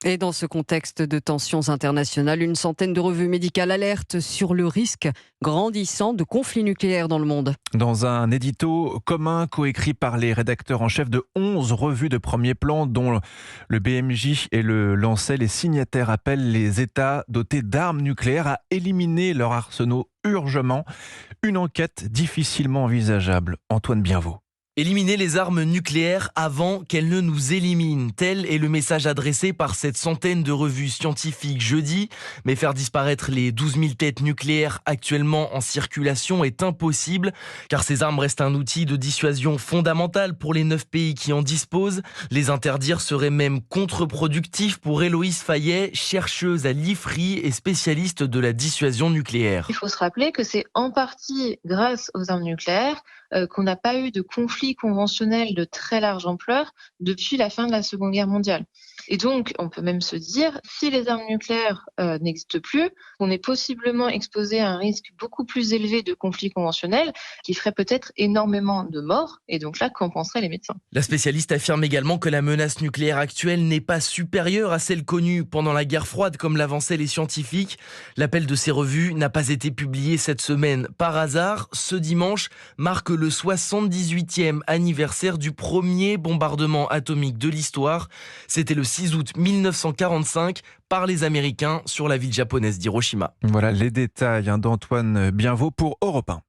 Et dans ce contexte de tensions internationales, une centaine de revues médicales alertent sur le risque grandissant de conflits nucléaires dans le monde. Dans un édito commun coécrit par les rédacteurs en chef de 11 revues de premier plan, dont le BMJ et le Lancet, les signataires appellent les États dotés d'armes nucléaires à éliminer leurs arsenaux urgemment. Une enquête difficilement envisageable. Antoine Bienvaux. Éliminer les armes nucléaires avant qu'elles ne nous éliminent. Tel est le message adressé par cette centaine de revues scientifiques jeudi. Mais faire disparaître les 12 000 têtes nucléaires actuellement en circulation est impossible, car ces armes restent un outil de dissuasion fondamental pour les 9 pays qui en disposent. Les interdire serait même contre-productif pour Héloïse Fayet, chercheuse à l'IFRI et spécialiste de la dissuasion nucléaire. Il faut se rappeler que c'est en partie grâce aux armes nucléaires qu'on n'a pas eu de conflit conventionnel de très large ampleur depuis la fin de la Seconde Guerre mondiale. Et donc, on peut même se dire, si les armes nucléaires n'existent plus, on est possiblement exposé à un risque beaucoup plus élevé de conflits conventionnels qui ferait peut-être énormément de morts. Et donc là, qu'en penseraient les médecins ? La spécialiste affirme également que la menace nucléaire actuelle n'est pas supérieure à celle connue pendant la guerre froide, comme l'avançaient les scientifiques. L'appel de ces revues n'a pas été publié cette semaine par hasard. Ce dimanche marque le 78e anniversaire du premier bombardement atomique de l'histoire. C'était le 6 août 1945 par les Américains sur la ville japonaise d'Hiroshima. Voilà les détails d'Antoine Bienvaux pour Europe 1.